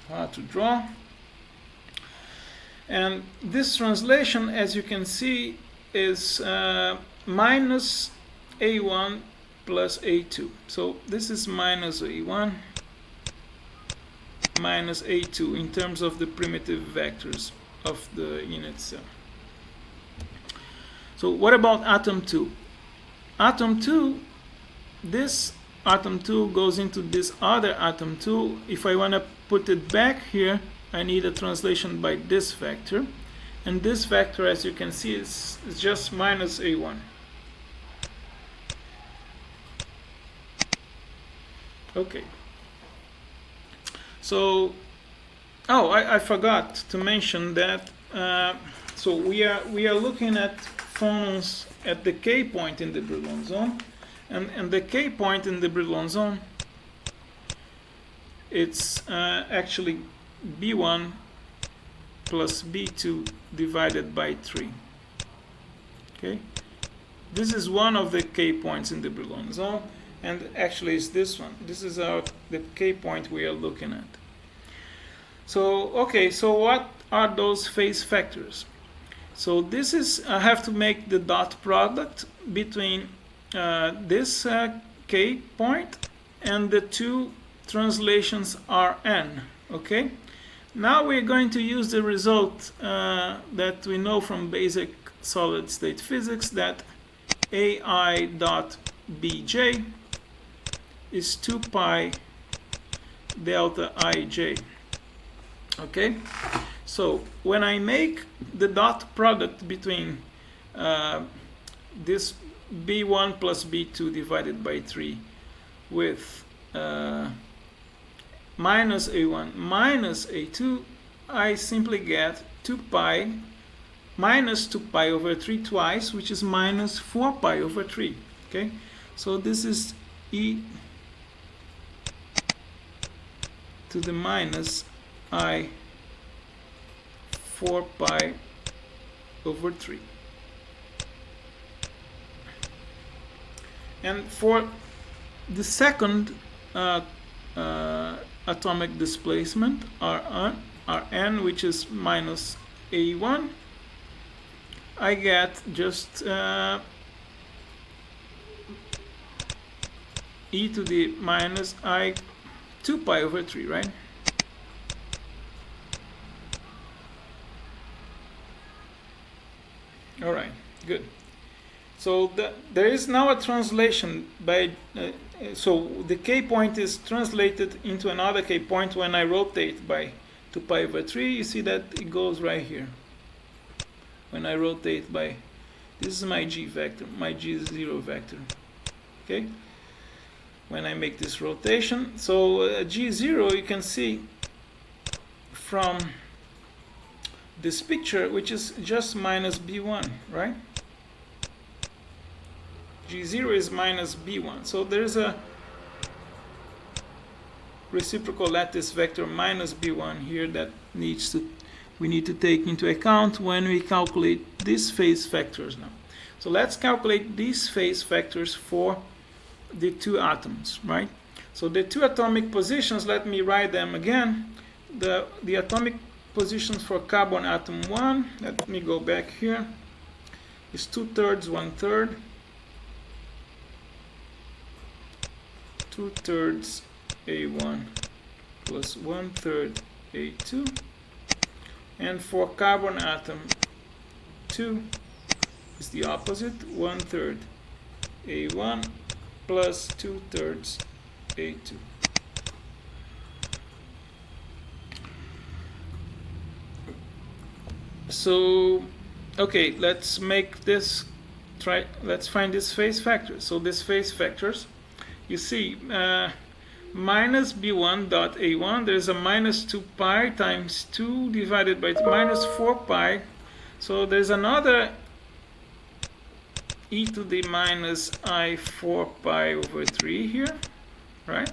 Hard to draw. And this translation, as you can see, is minus A1 plus A2. So this is minus A1 minus A2 in terms of the primitive vectors of the unit cell. So what about atom 2? Atom 2, this atom 2 goes into this other atom 2. If I want to put it back here, I need a translation by this vector. And this vector, as you can see, is just minus A1. Okay. So, I forgot to mention that. So we are looking at phonons at the K point in the Brillouin zone, and the K point in the Brillouin zone, it's actually B1 plus B2 divided by 3. Okay, this is one of the K points in the Brillouin zone, and actually it's this one. This is the K point we are looking at. So okay, so what are those phase factors? So this is, I have to make the dot product between this K point and the two translations Rn. Okay, now we're going to use the result that we know from basic solid state physics, that AI dot Bj is 2 pi delta Ij. Okay, so when I make the dot product between this B1 plus B2 divided by 3 with minus A1 minus A2, I simply get 2 pi minus 2 pi over 3 twice, which is minus 4 pi over 3. Okay, so this is e to the minus I 4 pi over 3. And for the second atomic displacement, Rn, which is minus A1, I get just e to the minus I 2 pi over 3, right? All right, good. So there is now a translation by, so the k point is translated into another k point when I rotate by 2 pi over 3. You see that it goes right here. When I rotate by, this is my g vector, my g0 vector. Okay? When I make this rotation, so g0 you can see from this picture, which is just minus b1, right? G0 is minus b1. So there's a reciprocal lattice vector minus b1 here that we need to take into account when we calculate these phase factors now. So let's calculate these phase factors for the two atoms, right? So the two atomic positions, let me write them again. The atomic positions for carbon atom 1, let me go back here, is 2/3, 1/3. 2/3 A1 plus 1/3 A2. And for carbon atom 2 is the opposite, 1/3 A1 plus 2/3 A2. So, okay, let's make this, let's find this phase factor. So this phase factors, you see, minus b1 dot a1, there's a minus 2 pi times 2 divided by minus 4 pi. So there's another e to the minus I 4 pi over 3 here, right?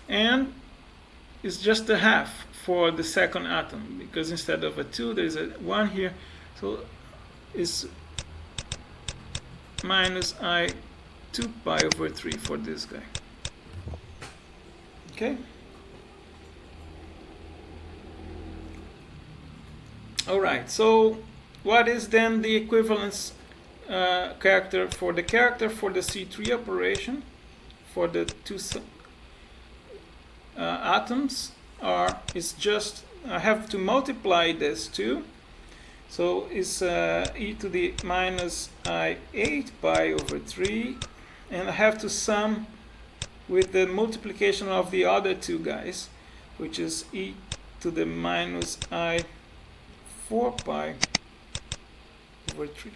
And it's just a half for the second atom, because instead of a 2 there's a 1 here, so it's minus I 2 pi over 3 for this guy. Okay? Alright, so what is then the equivalence character for the C3 operation for the two atoms? Is just, I have to multiply this 2. So it's e to the minus I 8 pi over 3, and I have to sum with the multiplication of the other two guys, which is e to the minus I 4 pi over 3.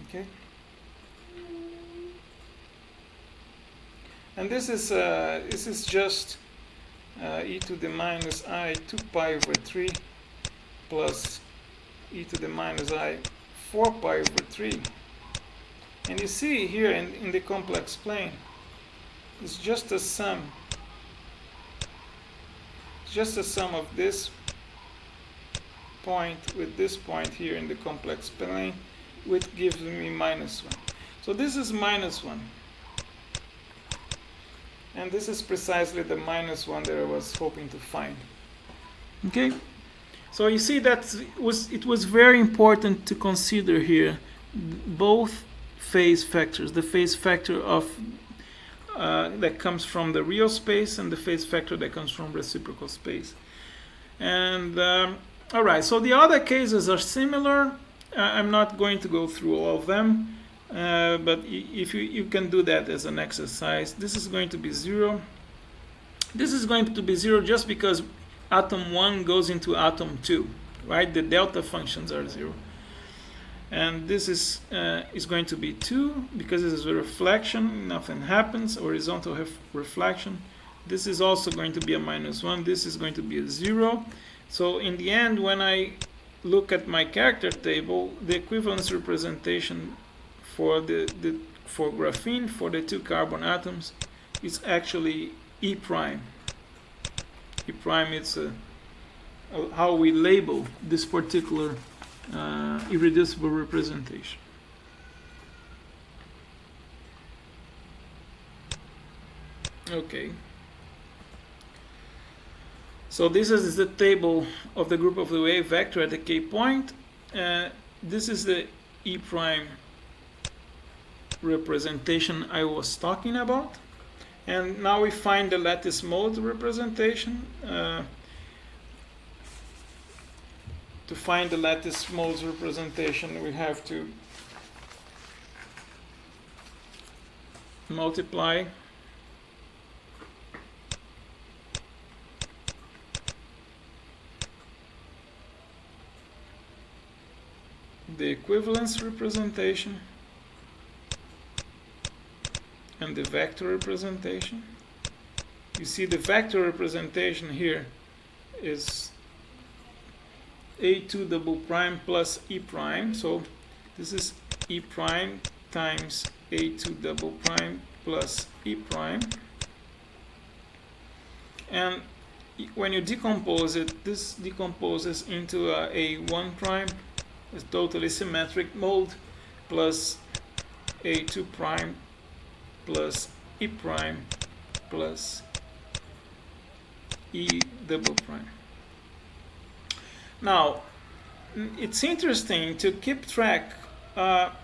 Okay? And this is just e to the minus I 2 pi over 3 plus e to the minus I 4 pi over 3. And you see here in the complex plane, it's just a sum. It's just a sum of this point with this point here in the complex plane, which gives me minus 1. So this is minus 1. And this is precisely the minus 1 that I was hoping to find. Okay? So you see that it was very important to consider here both phase factors, the phase factor of that comes from the real space and the phase factor that comes from reciprocal space. And all right, so the other cases are similar. I'm not going to go through all of them, but if you can do that as an exercise. This is going to be 0. This is going to be 0 just because atom 1 goes into atom 2, right? The delta functions are 0. And this is going to be 2 because this is a reflection, nothing happens, horizontal reflection. This is also going to be a minus 1. This is going to be a 0. So in the end, when I look at my character table, the equivalence representation for for graphene, for the two carbon atoms, is actually E prime. E prime is how we label this particular irreducible representation. Okay. So this is the table of the group of the wave vector at the k point. This is the E prime representation I was talking about. And now we find the lattice mode representation. to find the lattice modes representation, we have to multiply the equivalence representation and the vector representation. You see the vector representation here is A2 double prime plus E prime. So this is E prime times A2 double prime plus E prime. And when you decompose it, this decomposes into a A1 prime, a totally symmetric mode, plus A2 prime plus E prime plus E double prime. Now, it's interesting to keep track of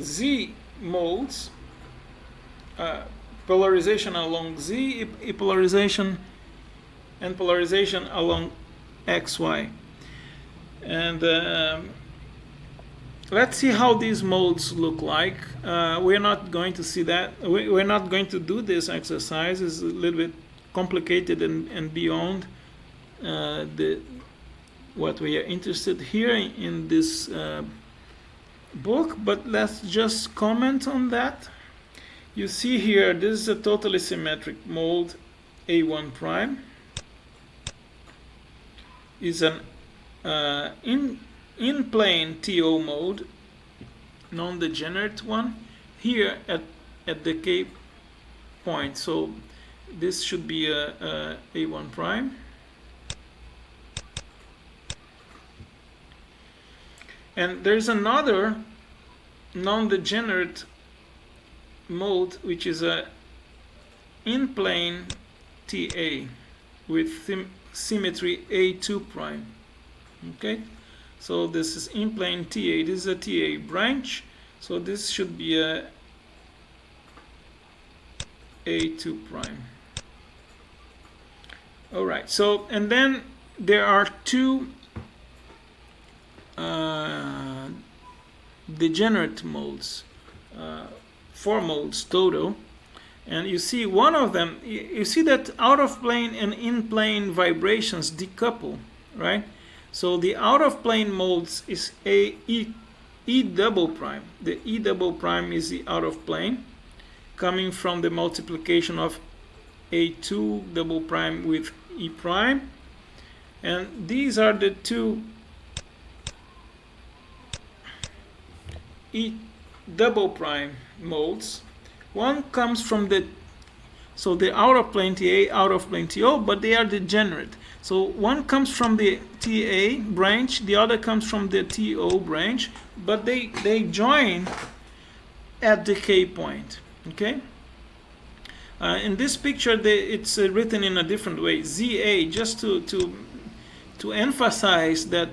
Z modes, polarization along Z, polarization and polarization along XY. And let's see how these modes look like. We're not going to see that. We're not going to do this exercise. It's a little bit complicated and beyond what we are interested here in this book, but let's just comment on that. You see here, this is a totally symmetric mode, A1 prime. Is an in-plane TO mode, non-degenerate one, here at the K point. So this should be a A1 prime. And there's another non-degenerate mode, which is a in-plane TA with symmetry A2 prime. Okay, so this is in-plane TA. This is a TA branch, so this should be a A2 prime. All right, so and then there are two degenerate modes, 4 modes total. And you see one of them, you see that out of plane and in plane vibrations decouple, right? So the out of plane modes is E double prime. The E double prime is the out of plane, coming from the multiplication of A2 double prime with E prime. And these are the two E double prime modes. One comes from the out of plane TA, out of plane TO, but they are degenerate. So one comes from the TA branch, the other comes from the TO branch, but they join at the K point. Okay. In this picture, it's written in a different way. ZA, just to emphasize that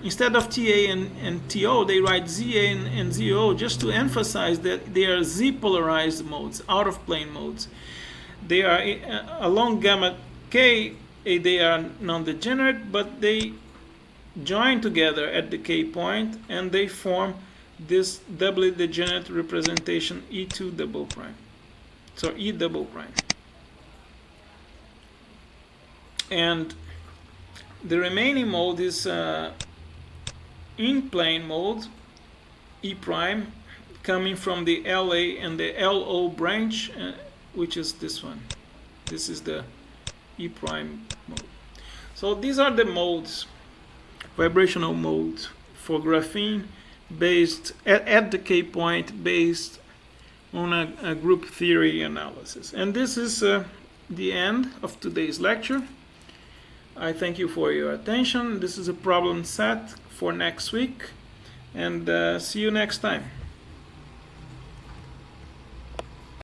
instead of TA and TO, they write ZA and ZO, just to emphasize that they are Z-polarized modes, out-of-plane modes. They are along gamma K, they are non-degenerate, but they join together at the K point, and they form this doubly degenerate representation E2 double prime. So E double prime. And the remaining mode is in-plane mode, E prime, coming from the LA and the LO branch, which is this one. This is the E prime mode. So these are the modes, vibrational modes for graphene, based at the K point, based on a group theory analysis. And this is the end of today's lecture. I thank you for your attention. This is a problem set for next week, and see you next time.